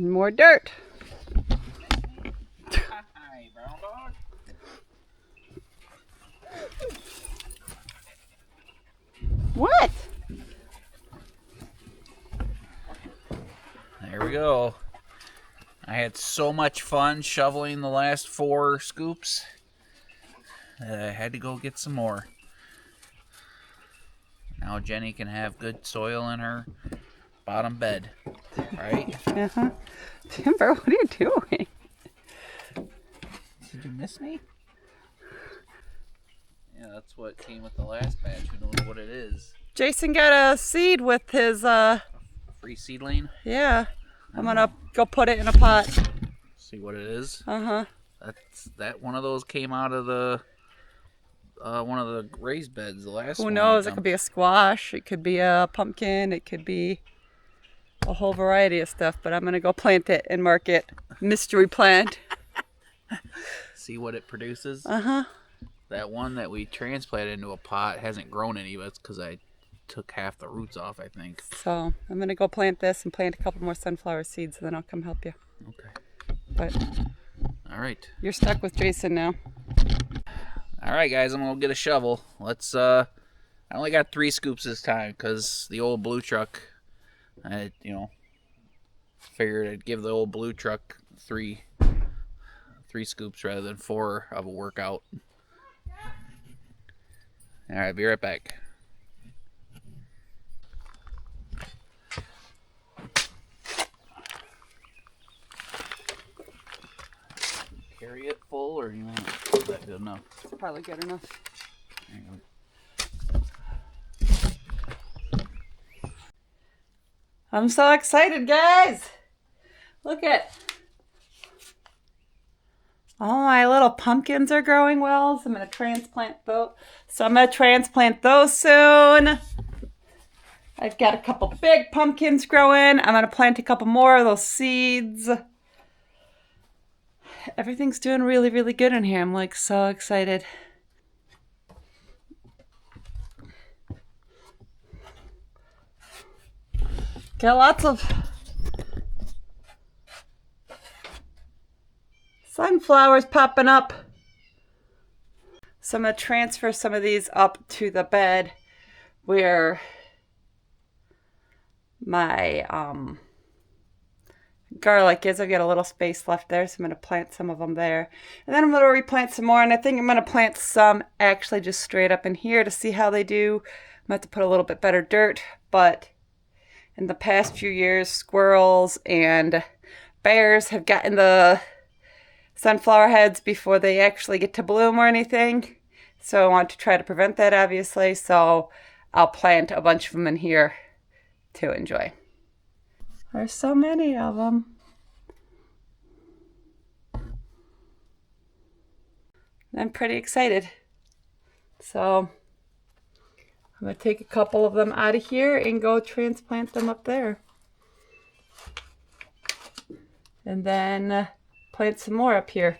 More dirt. Hi, brown dog. What? There we go. I had so much fun shoveling the last 4 scoops that I had to go get some more. Now Jenny can have good soil in her bottom bed, right? Uh-huh. Timber, what are you doing? Did you miss me? Yeah, that's what came with the last batch. Who knows what it is? Jason got a seed with his, Free seedling? yeah. I'm gonna go put it in a pot. See what it is? Uh-huh. That one of those came out of the one of the raised beds. The last Who one knows? It could be a squash. It could be a pumpkin. It could be a whole variety of stuff. But I'm gonna go plant it and mark it mystery plant. See what it produces. Uh-huh. That one that we transplanted into a pot hasn't grown any, but it's because I took half the roots off, I think. So I'm gonna go plant this and plant a couple more sunflower seeds, and then I'll come help you. Okay. But All right. you're stuck with Jason now. All right, guys. I'm gonna get a shovel. Let's. I only got 3 scoops this time because the old blue truck. I figured I'd give the old blue truck 3 scoops rather than 4 of a workout. All right, be right back. Carry it full, or you want is that good enough? It's probably good enough. There you go. I'm so excited, guys. Look at all my little pumpkins are growing well, so I'm going to transplant those soon. I've got a couple big pumpkins growing. I'm going to plant a couple more of those seeds. Everything's doing really, really good in here. I'm like so excited. Got lots of sunflowers popping up. So I'm going to transfer some of these up to the bed where my garlic is. I've got a little space left there, so I'm going to plant some of them there. And then I'm going to replant some more, and I think I'm going to plant some actually just straight up in here to see how they do. I'm going to have to put a little bit better dirt, but in the past few years, squirrels and bears have gotten the sunflower heads before they actually get to bloom or anything. So I want to try to prevent that, obviously. So I'll plant a bunch of them in here to enjoy. There's so many of them. I'm pretty excited. So I'm going to take a couple of them out of here and go transplant them up there. And then plant some more up here.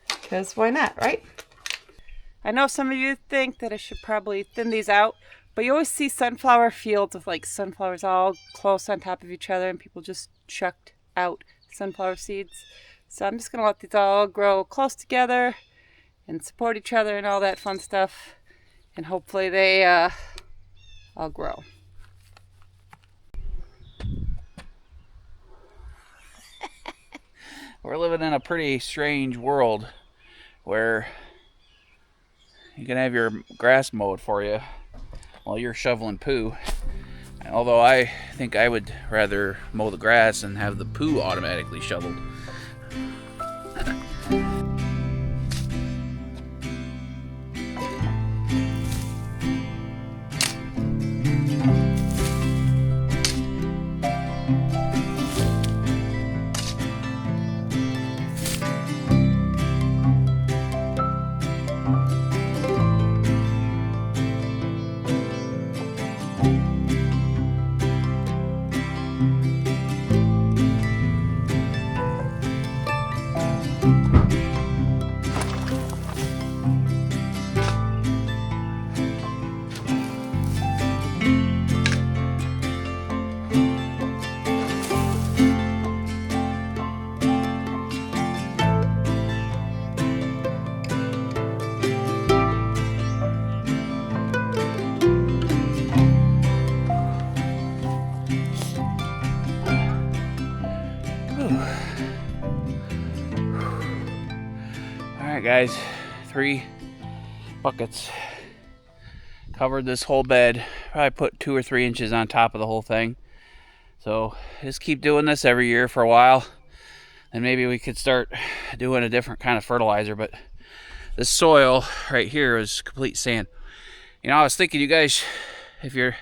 Because why not, right? I know some of you think that I should probably thin these out, but you always see sunflower fields with like sunflowers all close on top of each other and people just chucked out sunflower seeds. So I'm just going to let these all grow close together and support each other and all that fun stuff. And hopefully they all grow. We're living in a pretty strange world where you can have your grass mowed for you while you're shoveling poo. Although I think I would rather mow the grass and have the poo automatically shoveled. guys, 3 buckets covered this whole bed. Probably put 2 or 3 inches on top of the whole thing. So just keep doing this every year for a while, and maybe we could start doing a different kind of fertilizer. But this soil right here is complete sand. You know, I was thinking, you guys, if you're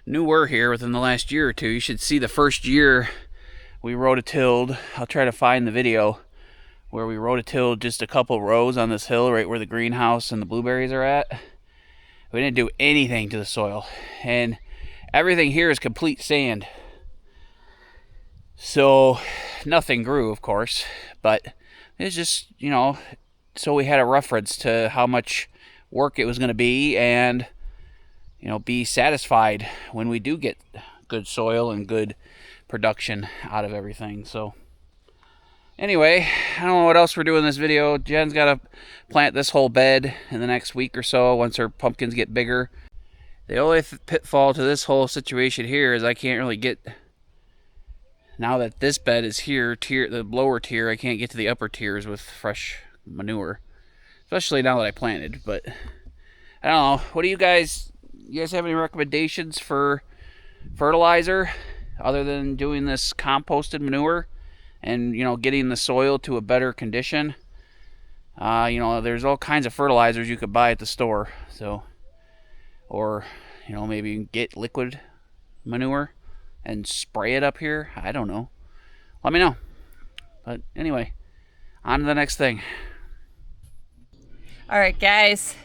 newer here within the last year or two, you should see the first year we rototilled. I'll try to find the video where we rototilled just a couple rows on this hill right where the greenhouse and the blueberries are at. We didn't do anything to the soil, and everything here is complete sand. So nothing grew, of course, but it's just, you know, so we had a reference to how much work it was going to be, and, you know, be satisfied when we do get good soil and good production out of everything. So anyway, I don't know what else we're doing in this video. Jen's got to plant this whole bed in the next week or so once her pumpkins get bigger. The only pitfall to this whole situation here is I can't really get, now that this bed is here, the lower tier, I can't get to the upper tiers with fresh manure, especially now that I planted. But I don't know, what do you guys have any recommendations for fertilizer other than doing this composted manure and, you know, getting the soil to a better condition? You know, there's all kinds of fertilizers you could buy at the store. So, or, you know, maybe you can get liquid manure and spray it up here. I don't know. Let me know. But anyway, on to the next thing. All right, guys.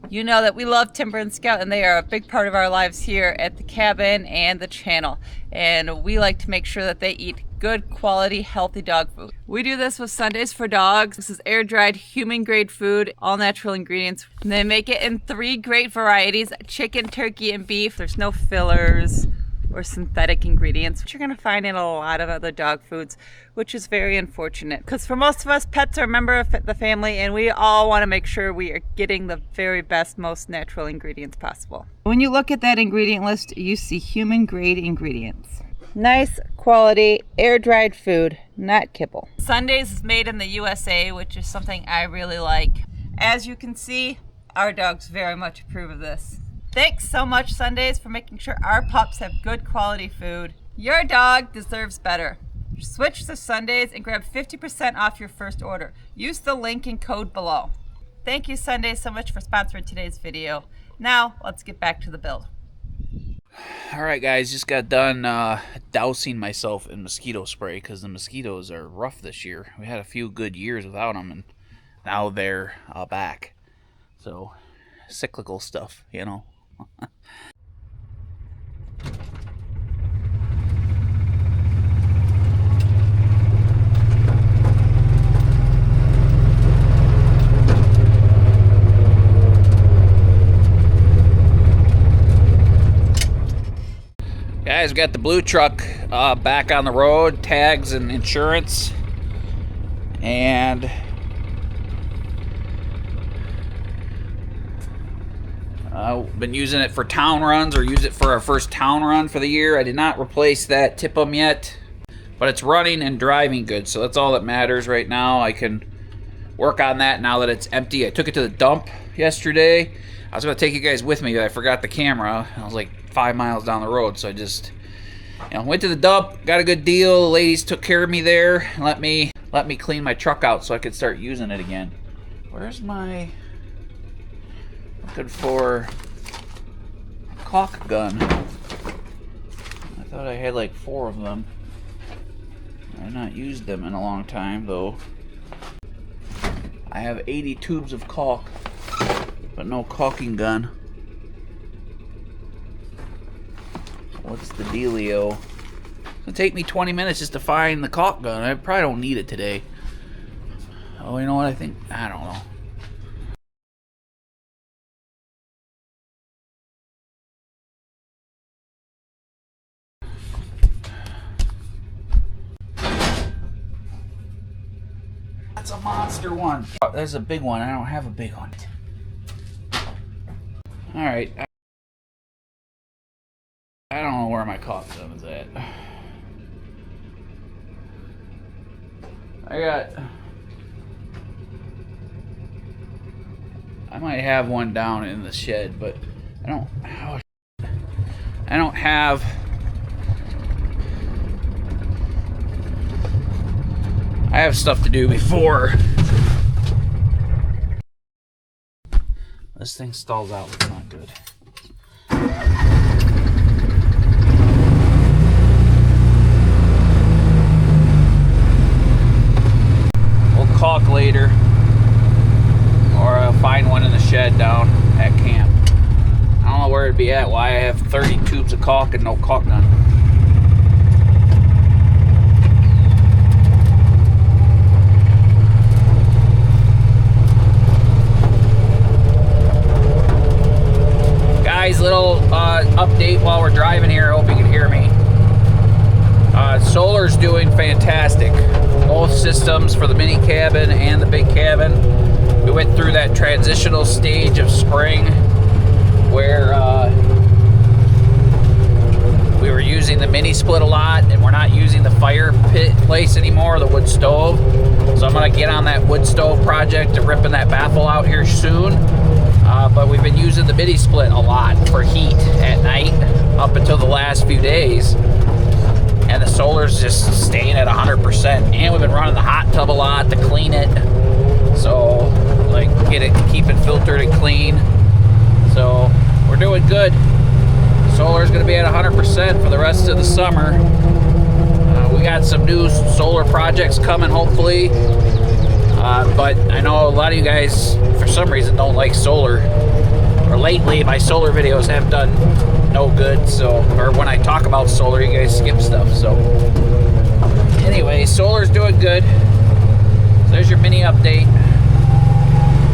You know that we love Timber and Scout, and they are a big part of our lives here at the cabin and the channel. And we like to make sure that they eat good quality, healthy dog food. We do this with Sundays for Dogs. This is air-dried, human-grade food, all natural ingredients. And they make it in 3 great varieties: chicken, turkey, and beef. There's no fillers or synthetic ingredients, which you're gonna find in a lot of other dog foods, which is very unfortunate. Because for most of us, pets are a member of the family, and we all wanna make sure we are getting the very best, most natural ingredients possible. When you look at that ingredient list, you see human grade ingredients. Nice quality, air-dried food, not kibble. Sundays is made in the USA, which is something I really like. As you can see, our dogs very much approve of this. Thanks so much, Sundays, for making sure our pups have good quality food. Your dog deserves better. Switch to Sundays and grab 50% off your first order. Use the link and code below. Thank you, Sundays, so much for sponsoring today's video. Now, let's get back to the build. All right, guys, just got done dousing myself in mosquito spray because the mosquitoes are rough this year. We had a few good years without them, and now they're back. So, cyclical stuff, you know. Guys, we got the blue truck back on the road, tags and insurance, and I've been using it for town runs, or use it for our first town run for the year. I did not replace that tip-em yet, but it's running and driving good, so that's all that matters right now. I can work on that now that it's empty. I took it to the dump yesterday. I was going to take you guys with me, but I forgot the camera. I was like 5 miles down the road, so I just, you know, went to the dump, got a good deal. The ladies took care of me there and let me clean my truck out so I could start using it again. Where's my... Looking for caulk gun. I thought I had like 4 of them. I've not used them in a long time, though. I have 80 tubes of caulk, but no caulking gun. What's the dealio? It'll take me 20 minutes just to find the caulk gun. I probably don't need it today. Oh, you know what? I don't know. That's a monster one. Oh, there's a big one. I don't have a big one. Alright. I don't know where my caulk gun is at. I might have one down in the shed, but I don't. Oh, I don't have. I have stuff to do before this thing stalls out. It's not good. We'll caulk later, or I'll find one in the shed down at camp. I don't know where it'd be at. Why I have 30 tubes of caulk and no caulk gun. Guys, little update while we're driving here. I hope you can hear me. Solar's doing fantastic. Both systems for the mini cabin and the big cabin. We went through that transitional stage of spring where we were using the mini split a lot, and we're not using the fire pit place anymore, the wood stove. So I'm gonna get on that wood stove project and ripping that baffle out here soon. But we've been using the mini split a lot for heat at night up until the last few days. And the solar's just staying at 100%. And we've been running the hot tub a lot to clean it. So, like, keep it filtered and clean. So, we're doing good. Solar's gonna be at 100% for the rest of the summer. We got some new solar projects coming, hopefully. But I know a lot of you guys, for some reason, don't like solar. Or lately, my solar videos have done no good. So, or when I talk about solar, you guys skip stuff. So, anyway, solar's doing good. So there's your mini update.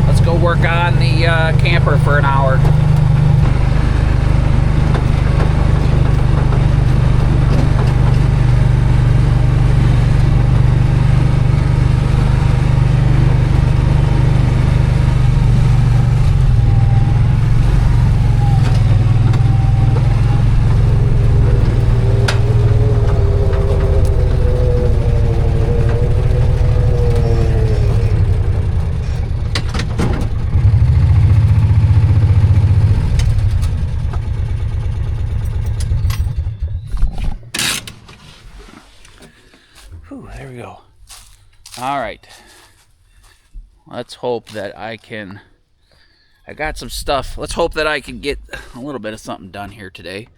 Let's go work on the camper for an hour. There we go. All right. Let's hope that I got some stuff. Let's hope that I can get a little bit of something done here today.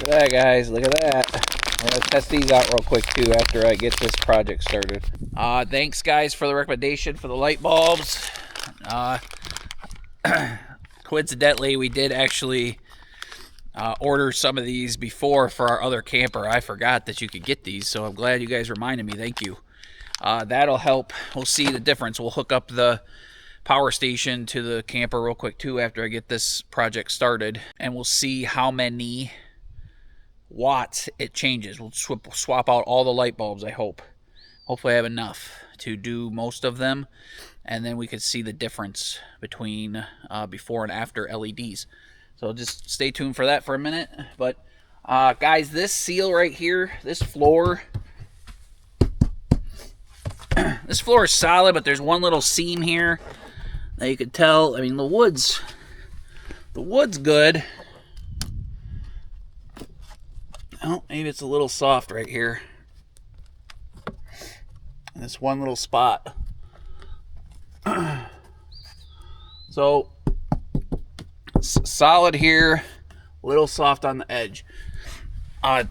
Look at that, guys. Look at that. I'm going to test these out real quick, too, after I get this project started. Thanks, guys, for the recommendation for the light bulbs. Coincidentally, we did actually order some of these before for our other camper. I forgot that you could get these, so I'm glad you guys reminded me. Thank you. That'll help. We'll see the difference. We'll hook up the power station to the camper real quick, too, after I get this project started. And we'll see how many watts it changes. We'll swap out all the light bulbs, I hope. Hopefully I have enough to do most of them, and then we could see the difference between before and after LEDs. So just stay tuned for that for a minute. But guys, this seal right here, this floor is solid, but there's one little seam here that you could tell. I mean, the wood's good. Oh, maybe it's a little soft right here. This one little spot. So, solid here, a little soft on the edge.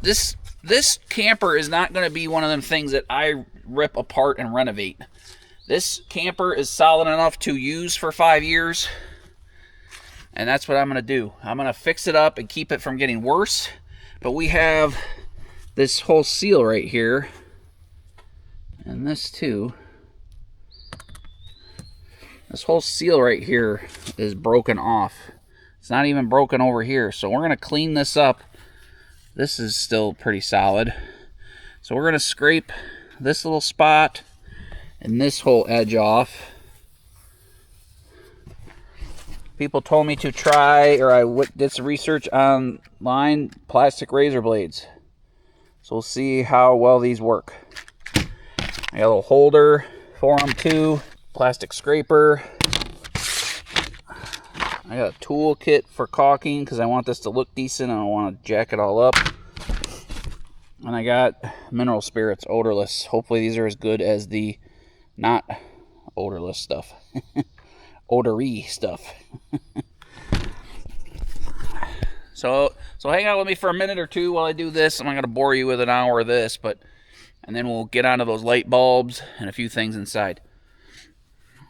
This camper is not going to be one of them things that I rip apart and renovate. This camper is solid enough to use for 5 years, and that's what I'm going to do. I'm going to fix it up and keep it from getting worse. But we have this whole seal right here, and this too. This whole seal right here is broken off. It's not even broken over here. So we're going to clean this up. This is still pretty solid. So we're going to scrape this little spot and this whole edge off. People told me to try, or I did some research online, plastic razor blades. So we'll see how well these work. I got a little holder for them too. Plastic scraper. I got a tool kit for caulking because I want this to look decent and I want to jack it all up. And I got mineral spirits, odorless. Hopefully these are as good as the not odorless stuff. Odory stuff. So hang out with me for a minute or two while I do this. I'm not going to bore you with an hour of this, and then we'll get onto those light bulbs and a few things inside.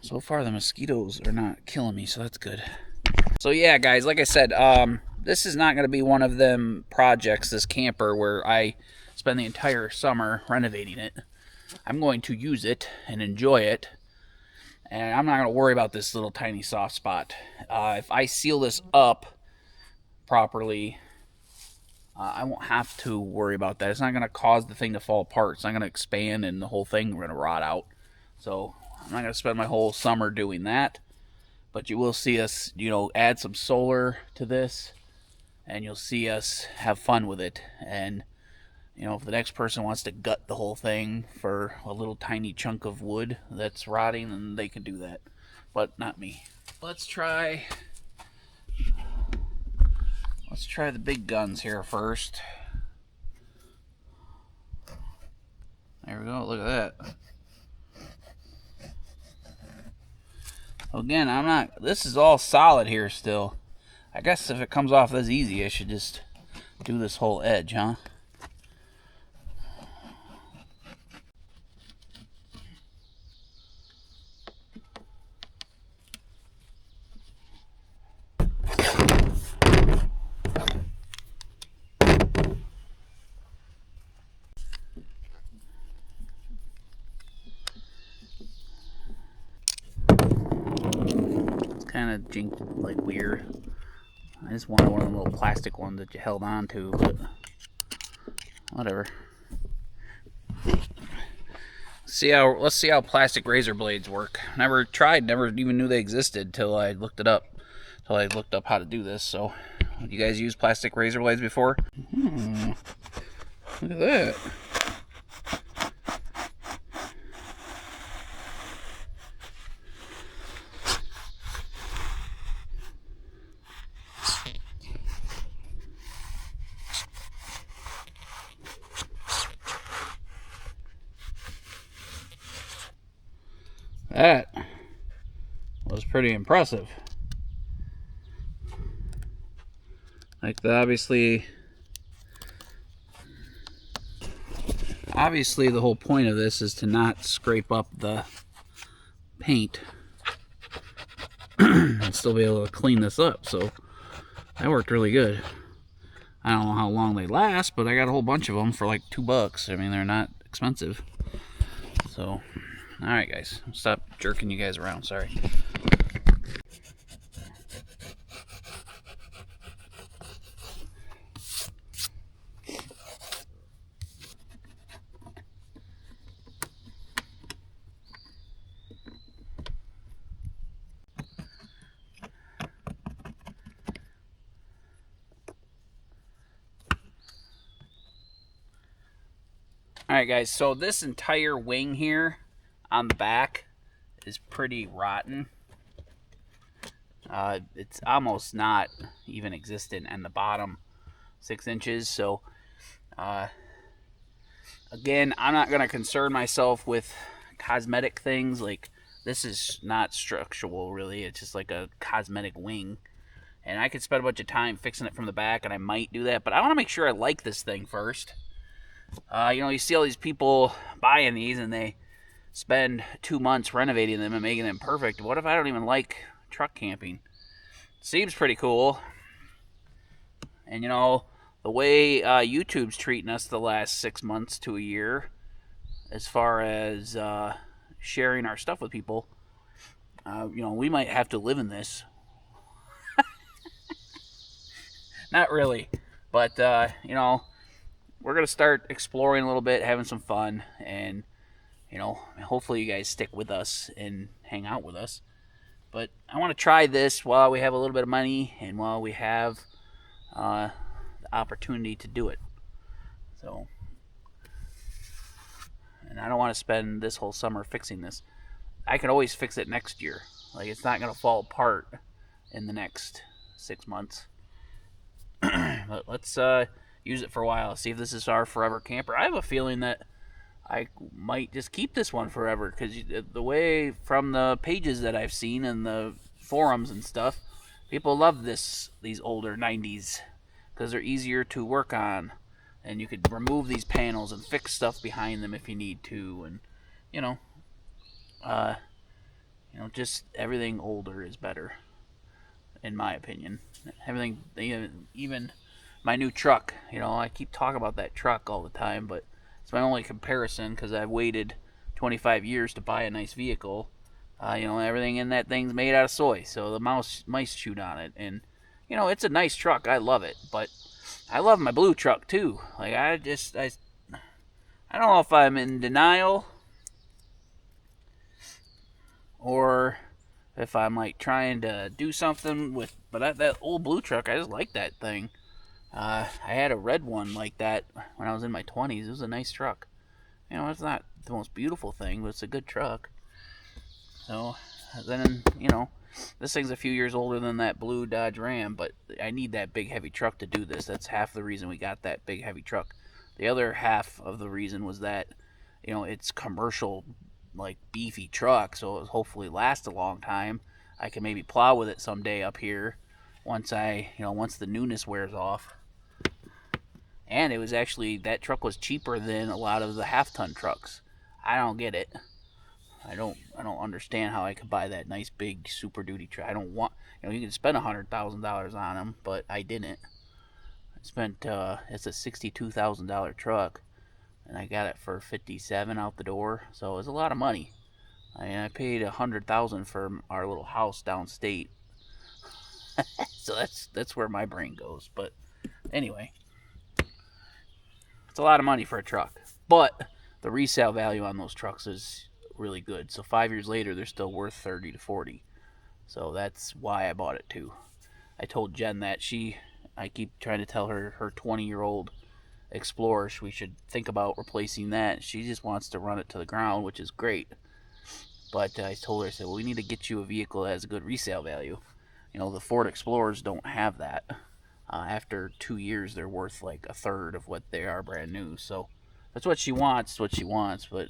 So far the mosquitoes are not killing me, so that's good. So yeah, guys, like I said, this is not going to be one of them projects, this camper, where I spend the entire summer renovating it. I'm going to use it and enjoy it, and I'm not going to worry about this little tiny soft spot. If I seal this up properly, I won't have to worry about that. It's not going to cause the thing to fall apart. It's not going to expand and the whole thing going to rot out. So I'm not going to spend my whole summer doing that. But you will see us, add some solar to this, and you'll see us have fun with it. And if the next person wants to gut the whole thing for a little tiny chunk of wood that's rotting, then they can do that. But not me. Let's try the big guns here first. There we go. Look at that. Again, this is all solid here still. I guess if it comes off this easy, I should just do this whole edge, huh? Kind of jinked, like, weird. I just wanted one of the little plastic ones that you held on to, but whatever. Let's see how plastic razor blades work. Never even knew they existed till I looked it up. Till I looked up how to do this. So, you guys use plastic razor blades before? Look at that. That was pretty impressive. Like, obviously the whole point of this is to not scrape up the paint and still be able to clean this up. So that worked really good. I don't know how long they last, but I got a whole bunch of them for like $2. I mean, they're not expensive. So alright, guys, stop jerking you guys around, sorry. Alright, guys, so this entire wing here on the back is pretty rotten. It's almost not even existent in the bottom 6 inches. So again, I'm not going to concern myself with cosmetic things. Like, this is not structural really, it's just like a cosmetic wing, and I could spend a bunch of time fixing it from the back, and I might do that, but I want to make sure I like this thing first. You see all these people buying these and they spend 2 months renovating them and making them perfect. What if I don't even like truck camping? Seems pretty cool. And the way YouTube's treating us the last 6 months to a year, as far as sharing our stuff with people, we might have to live in this. Not really, but we're gonna start exploring a little bit, having some fun, and hopefully you guys stick with us and hang out with us. But I want to try this while we have a little bit of money and while we have the opportunity to do it. So, and I don't want to spend this whole summer fixing this. I can always fix it next year. Like, it's not gonna fall apart in the next 6 months. But let's use it for a while. See if this is our forever camper. I have a feeling that I might just keep this one forever, because the way from the pages that I've seen and the forums and stuff, people love these older 90s because they're easier to work on, and you could remove these panels and fix stuff behind them if you need to, and just everything older is better, in my opinion. Everything, even my new truck. I keep talking about that truck all the time, but it's my only comparison because I've waited 25 years to buy a nice vehicle. Everything in that thing's made out of soy, so the mice chewed on it, and it's a nice truck. I love it, but I love my blue truck too. Like, I don't know if I'm in denial or if I'm like trying to do something with, but that old blue truck, I just like that thing. I had a red one like that when I was in my 20s. It was a nice truck. It's not the most beautiful thing, but it's a good truck. So then, this thing's a few years older than that blue Dodge Ram, but I need that big heavy truck to do this. That's half the reason we got that big heavy truck. The other half of the reason was that, it's commercial, like, beefy truck, so it'll hopefully last a long time. I can maybe plow with it someday up here once the newness wears off. And it was actually, that truck was cheaper than a lot of the half-ton trucks. I don't get it. I don't understand how I could buy that nice big Super Duty truck. I don't want, you can spend $100,000 on them, but I didn't. I spent, it's a $62,000 truck, and I got it for $57,000 out the door, so it was a lot of money. I paid $100,000 for our little house downstate. So that's where my brain goes. But anyway, it's a lot of money for a truck, but the resale value on those trucks is really good. So 5 years later, they're still worth 30 to 40. So that's why I bought it too. I told Jen that I keep trying to tell her 20-year-old Explorer, we should think about replacing that. She just wants to run it to the ground, which is great. But I told her, I said, well, we need to get you a vehicle that has a good resale value. The Ford Explorers don't have that. After 2 years, they're worth like a third of what they are brand new. So that's what she wants. But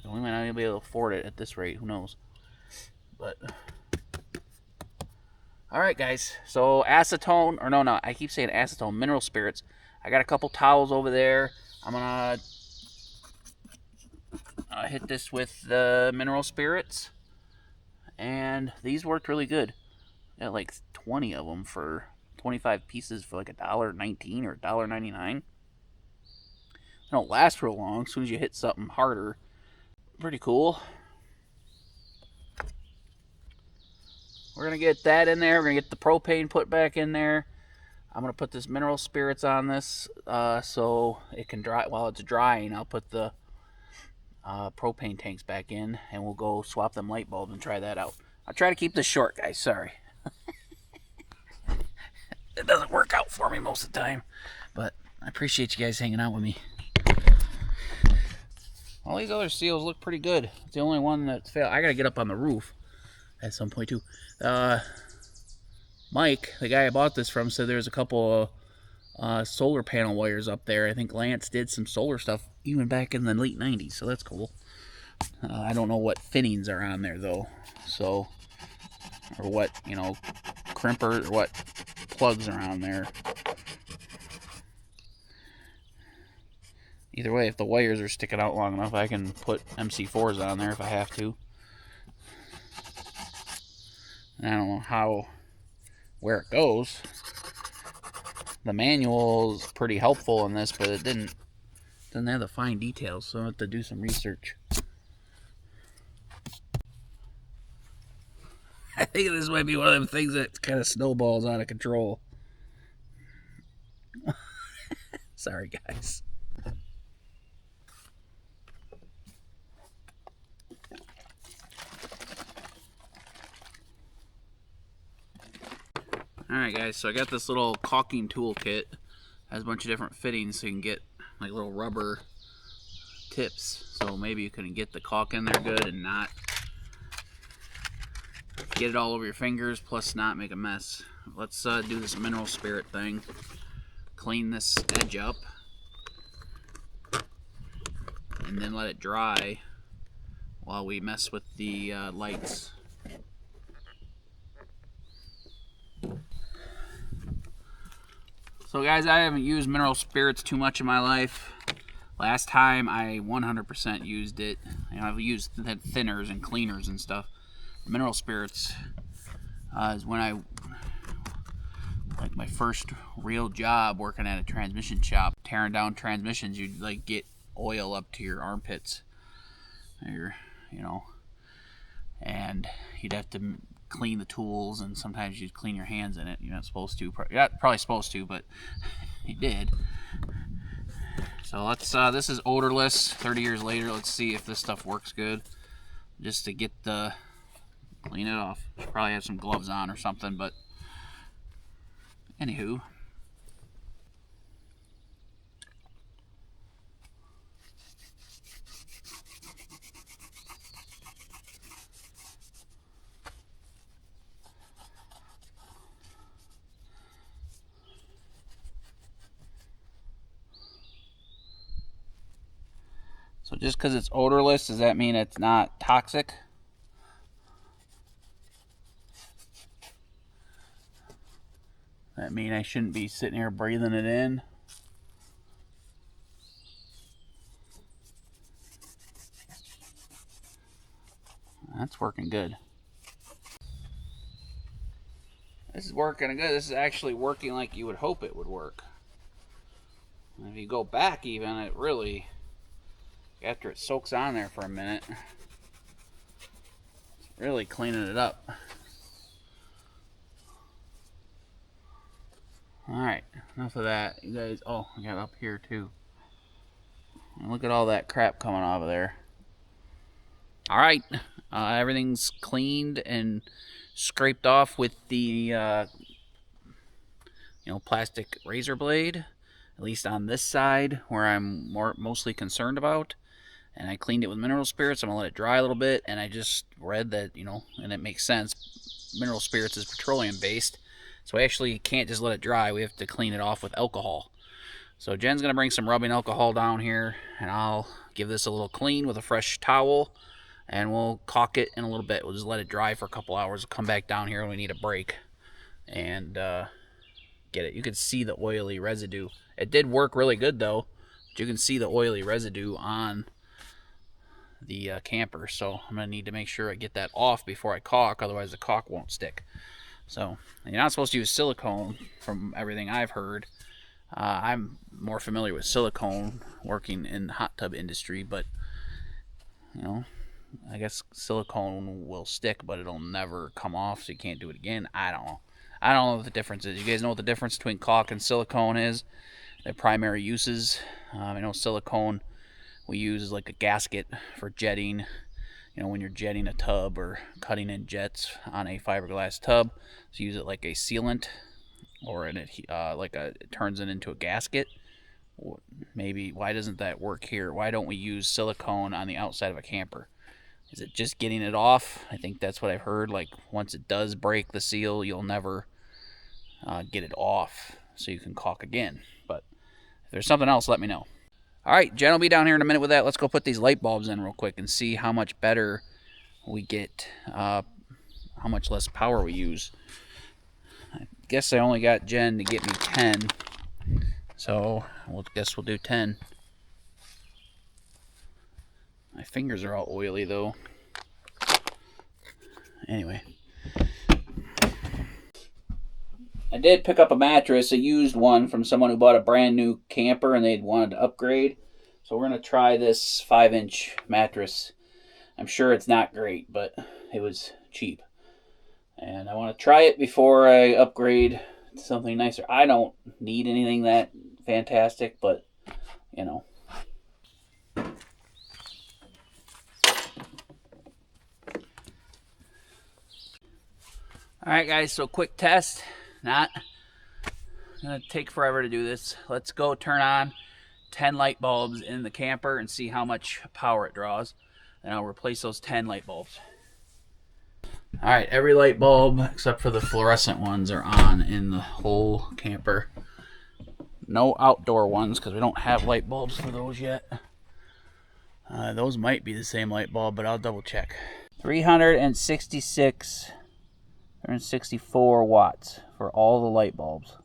we might not be able to afford it at this rate. Who knows? But all right, guys. So acetone, or no, I keep saying acetone. Mineral spirits. I got a couple towels over there. I'm gonna hit this with the mineral spirits, and these worked really good. Got like 20 of them for 25 pieces for like $1.19 or $1.99. They don't last real long. As soon as you hit something harder, pretty cool. We're gonna get that in there. We're gonna get the propane put back in there. I'm gonna put this mineral spirits on this so it can dry. While it's drying, I'll put the propane tanks back in, and we'll go swap them light bulbs and try that out. I'll try to keep this short, guys. Sorry. It doesn't work out for me most of the time, but I appreciate you guys hanging out with me. All these other seals look pretty good. It's the only one that's failed. I gotta get up on the roof at some point too. Mike, the guy I bought this from, said there's a couple of solar panel wires up there. I think Lance did some solar stuff even back in the late 90s, so that's cool. I don't know what fittings are on there though, so, or what, crimper or what plugs are on there. Either way, if the wires are sticking out long enough, I can put MC4s on there if I have to. And I don't know where it goes. The manual is pretty helpful in this, but it doesn't have the fine details, so I have to do some research. I think this might be one of them things that kind of snowballs out of control. Sorry, guys. Alright guys, so I got this little caulking toolkit. Has a bunch of different fittings so you can get like little rubber tips. So maybe you can get the caulk in there good and not get it all over your fingers, plus not make a mess. Let's do this mineral spirit thing. Clean this edge up. And then let it dry while we mess with the lights. So guys, I haven't used mineral spirits too much in my life. Last time I 100% used it. You know, I've used thinners and cleaners and stuff. Mineral spirits is when I, like my first real job working at a transmission shop, tearing down transmissions, you'd like get oil up to your armpits, or, you know, and you'd have to clean the tools, and sometimes you'd clean your hands in it. You're not supposed to. You're not probably supposed to, but you did. So let's, this is odorless, 30 years later. Let's see if this stuff works good. Just to get the, clean it off. Probably have some gloves on or something, but anywho. So just because it's odorless, does that mean it's not toxic? That mean I shouldn't be sitting here breathing it in? That's working good. This is working good. This is actually working like you would hope it would work. And if you go back even, it really, after it soaks on there for a minute, it's really cleaning it up. Alright, enough of that. You guys, oh, I got up here too. And look at all that crap coming off of there. Alright, everything's cleaned and scraped off with the plastic razor blade, at least on this side where I'm mostly concerned about. And I cleaned it with mineral spirits. I'm gonna let it dry a little bit, and I just read that, and it makes sense, mineral spirits is petroleum based, so we actually can't just let it dry. We have to clean it off with alcohol. So Jen's gonna bring some rubbing alcohol down here, and I'll give this a little clean with a fresh towel, and we'll caulk it in a little bit. We'll just let it dry for a couple hours. We'll come back down here when we need a break and get it. You can see the oily residue. It did work really good though, but you can see the oily residue on the camper, so I'm gonna need to make sure I get that off before I caulk, otherwise the caulk won't stick. So you're not supposed to use silicone from everything I've heard. I'm more familiar with silicone working in the hot tub industry, but I guess silicone will stick, but it'll never come off, so you can't do it again. I don't know what the difference is. You guys know what the difference between caulk and silicone is? Their primary uses. I know silicone we use like a gasket for jetting, when you're jetting a tub or cutting in jets on a fiberglass tub. So use it like a sealant, or it turns it into a gasket. Maybe, why doesn't that work here? Why don't we use silicone on the outside of a camper? Is it just getting it off? I think that's what I've heard. Like once it does break the seal, you'll never get it off, so you can caulk again. But if there's something else, let me know. Alright, Jen will be down here in a minute with that. Let's go put these light bulbs in real quick and see how much better we get, how much less power we use. I guess I only got Jen to get me 10, so I guess we'll do 10. My fingers are all oily though. Anyway. I did pick up a mattress, a used one from someone who bought a brand new camper and they'd wanted to upgrade. So we're going to try this 5-inch mattress. I'm sure it's not great, but it was cheap. And I want to try it before I upgrade to something nicer. I don't need anything that fantastic, but you know. Alright guys, so quick test. Not gonna take forever to do this. Let's go turn on 10 light bulbs in the camper and see how much power it draws. And I'll replace those 10 light bulbs. Alright, every light bulb except for the fluorescent ones are on in the whole camper. No outdoor ones because we don't have light bulbs for those yet. Those might be the same light bulb, but I'll double check. 364 watts for all the light bulbs.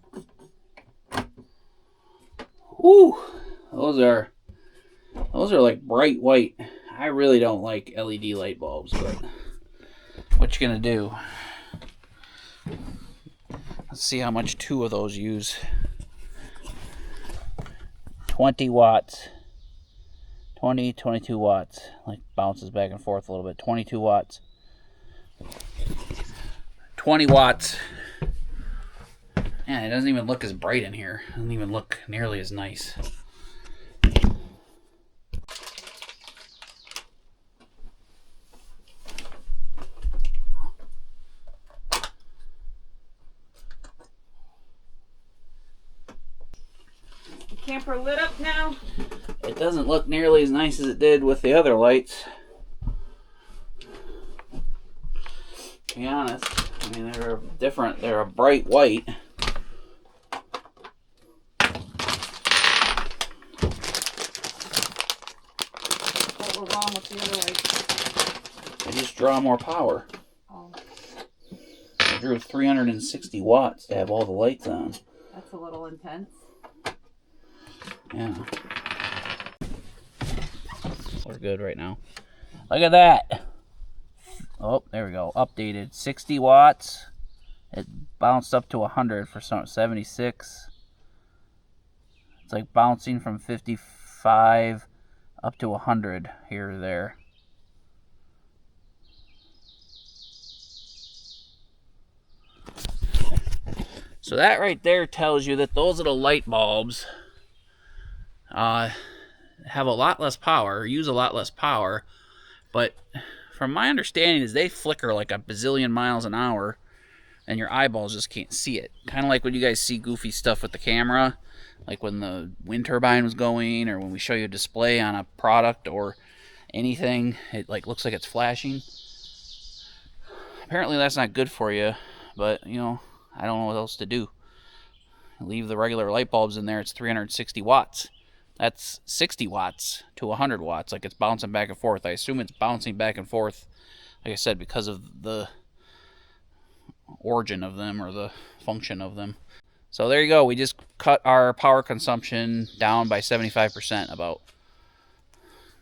Woo! Those are like bright white. I really don't like LED light bulbs, but what you gonna do? Let's see how much 2 of those use. 20 watts. 22 watts. Like bounces back and forth a little bit. 22 watts. 20 watts. Yeah, it doesn't even look as bright in here. It doesn't even look nearly as nice. Camper lit up now. It doesn't look nearly as nice as it did with the other lights. To be honest, I mean they're different. They're a bright white. What was wrong with the other lights? They just draw more power. Oh, I drew 360 watts to have all the lights on. that's a little intense. Yeah. We're good right now. Look at that. Oh, there we go. Updated. 60 watts. It bounced up to 100 for 76. It's like bouncing from 55 up to 100 here or there. So that right there tells you that those little light bulbs have a lot less power, use a lot less power, but from my understanding is they flicker like a bazillion miles an hour and your eyeballs just can't see it. Kind of like when you guys see goofy stuff with the camera, like when the wind turbine was going, or when we show you a display on a product or anything, it like looks like it's flashing. Apparently that's not good for you, but you know, I don't know what else to do. Leave the regular light bulbs in there. It's 360 watts. That's 60 watts to 100 watts. Like it's bouncing back and forth. I assume it's bouncing back and forth, like I said, because of the origin of them or the function of them. So there you go. We just cut our power consumption down by 75%, about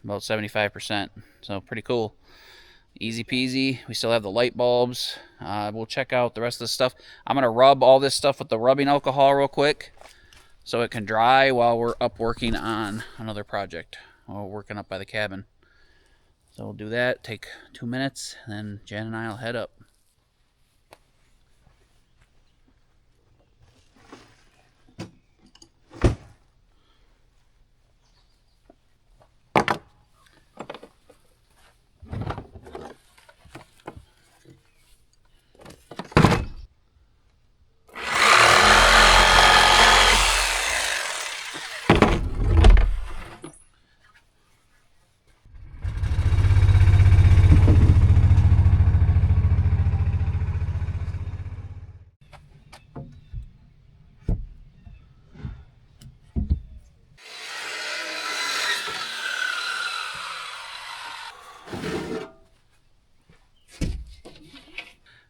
75%. So pretty cool. Easy peasy. We still have the light bulbs. We'll check out the rest of the stuff. I'm going to rub all this stuff with the rubbing alcohol real quick so it can dry while we're up working on another project. While we're working up by the cabin. So we'll do that. Take 2 minutes, and then Jen and I will head up.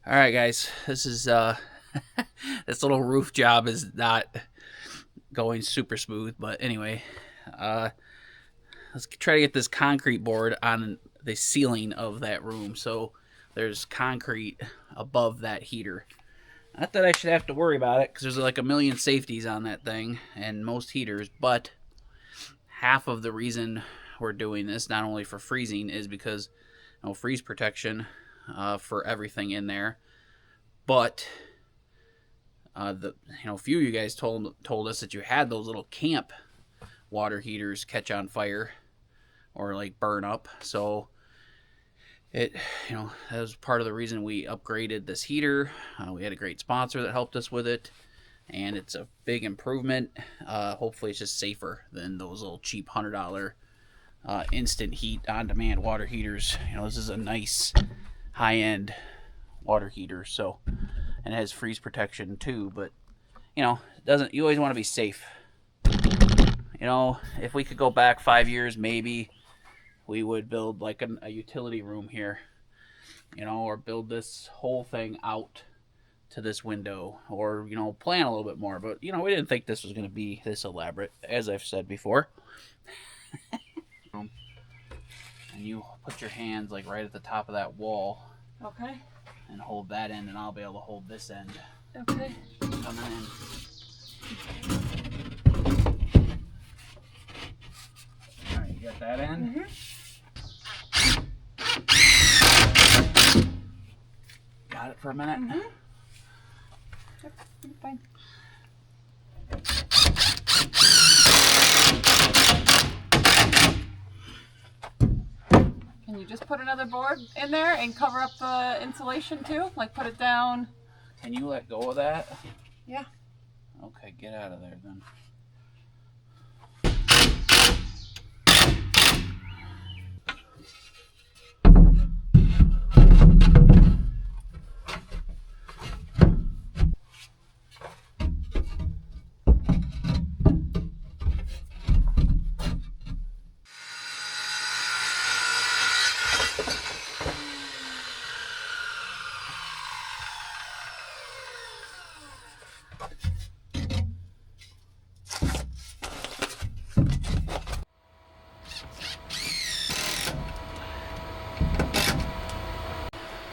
All right, guys, this is this little roof job is not going super smooth, but anyway, let's try to get this concrete board on the ceiling of that room so there's concrete above that heater. Not that I should have to worry about it because there's like a million safeties on that thing and most heaters, but half of the reason we're doing this, not only for freezing, is because freeze protection for everything in there. But a few of you guys told us that you had those little camp water heaters catch on fire or like burn up. So that was part of the reason we upgraded this heater. We had a great sponsor that helped us with it, and it's a big improvement. Hopefully it's just safer than those little cheap $100 instant heat on demand water heaters. This is a nice high-end water heater, so, and it has freeze protection too, but you always want to be safe. If we could go back 5 years, maybe we would build like a utility room here, or build this whole thing out to this window, or plan a little bit more. But we didn't think this was going to be this elaborate, as I've said before. And you put your hands like right at the top of that wall. Okay. And hold that end, and I'll be able to hold this end. Okay. Coming in. All right, you got that end? Mm-hmm. Got it for a minute? Mm-hmm. Yep, I'm fine. Can you just put another board in there and cover up the insulation too? Like put it down? Can you let go of that? Yeah. Okay, get out of there then.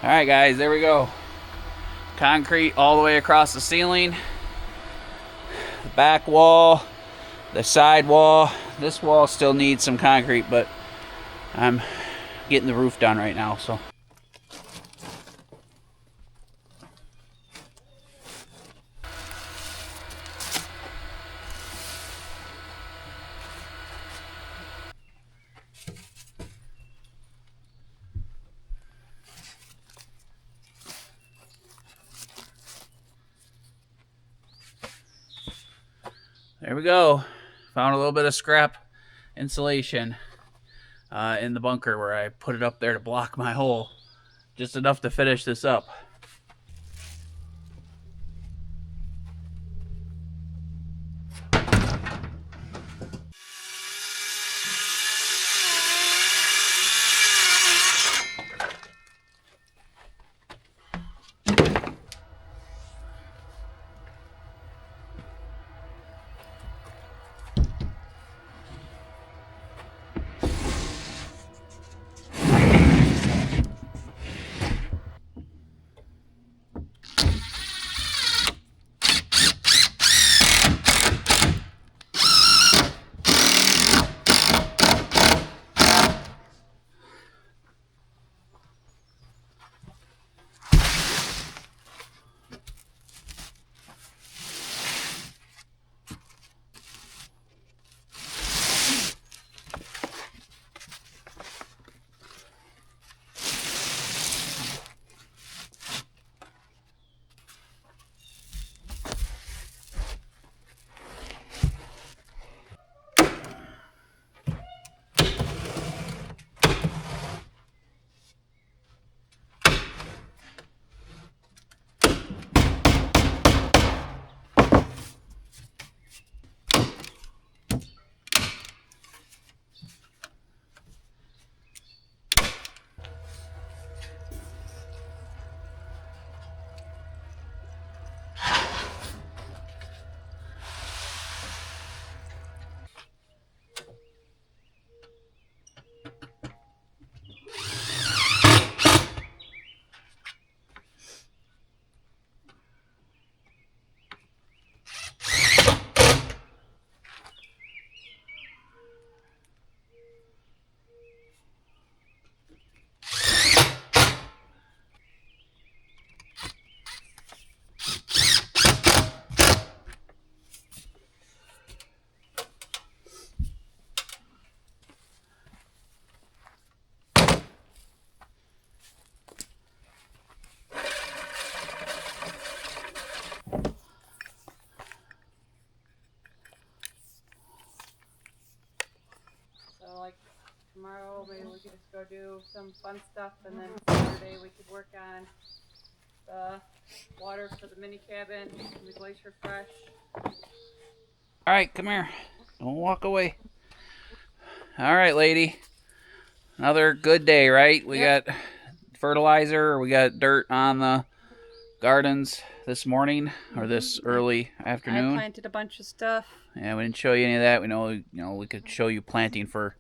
All right, guys, there we go. Concrete all the way across the ceiling, the back wall, the side wall. This wall still needs some concrete, but I'm getting the roof done right now, so. There we go. Found a little bit of scrap insulation in the bunker where I put it up there to block my hole. Just enough to finish this up. tomorrow maybe we could just go do some fun stuff, and then Saturday we could work on the water for the mini cabin and the glacier fresh. All right, come here. Don't walk away. All right, lady. Another good day, right? We got fertilizer. We got dirt on the gardens this morning or this early afternoon. I planted a bunch of stuff. Yeah, we didn't show you any of that. We know, we could show you planting for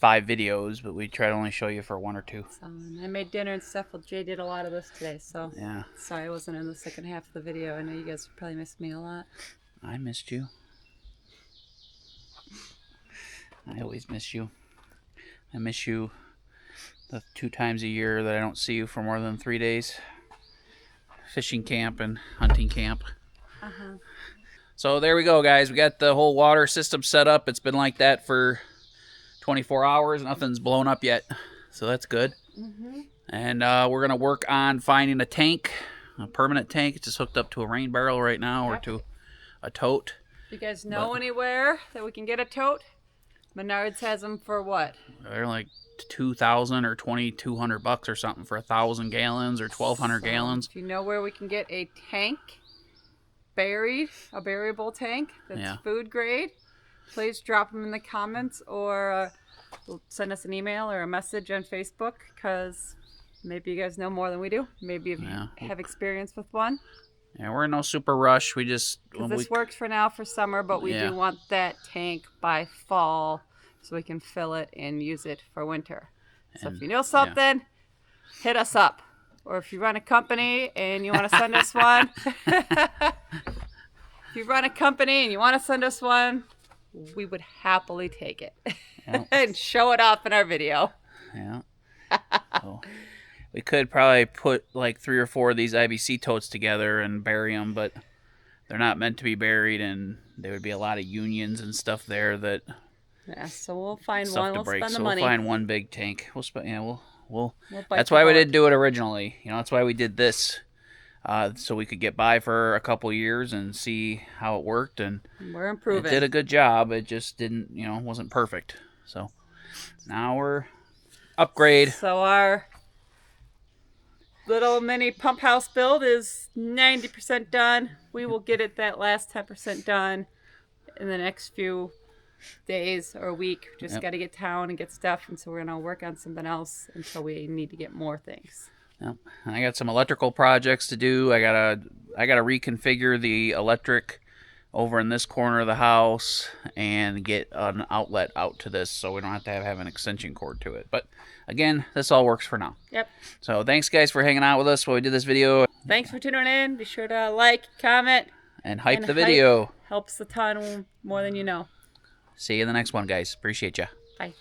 5 videos, but we try to only show you for 1 or 2. So, and I made dinner and stuff. Well, Jay did a lot of this today, so yeah. Sorry I wasn't in the second half of the video. I know you guys probably missed me a lot. I missed you. I always miss you. I miss you the 2 times a year that I don't see you for more than 3 days. Fishing camp and hunting camp. So there we go, guys. We got the whole water system set up. It's been like that for 24 hours. Nothing's blown up yet, so that's good. And we're going to work on finding a tank, a permanent tank. It's just hooked up to a rain barrel right now, or to a tote. You guys know anywhere that we can get a tote? Menards has them for what? They're like $2,000 or $2,200 or something for 1,000 gallons or 1,200 gallons. If you know where we can get a tank, a buriable tank that's food grade, please drop them in the comments, or send us an email or a message on Facebook, because maybe you guys know more than we do. Maybe you have experience with one. Yeah, we're in no super rush. We just... This works for now for summer, but we do want that tank by fall so we can fill it and use it for winter. So if you know something, hit us up. Or if you run a company and you want to send us one, we would happily take it and show it off in our video. Yeah. So we could probably put like 3 or 4 of these IBC totes together and bury them, but they're not meant to be buried, and there would be a lot of unions and stuff there that. Yeah, so we'll find one. We'll spend the money. We'll find one big tank. We'll spend. Yeah, we'll that's why we did do it originally. That's why we did this, so we could get by for a couple years and see how it worked. And we're improving. It did a good job. It just didn't, wasn't perfect. So now we're upgrade. So our little mini pump house build is 90% done. We will get it that last 10% done in the next few days or a week. Just got to get down and get stuff, and so we're gonna work on something else until we need to get more things. Yep. I got some electrical projects to do. I gotta reconfigure the electric over in this corner of the house and get an outlet out to this, so we don't have to have an extension cord to it. But again, this all works for now. Yep. So thanks, guys, for hanging out with us while we did this video. Thanks for tuning in. Be sure to like, comment, and hype the video. Helps a ton more than you know. See you in the next one, guys. Appreciate ya. Bye.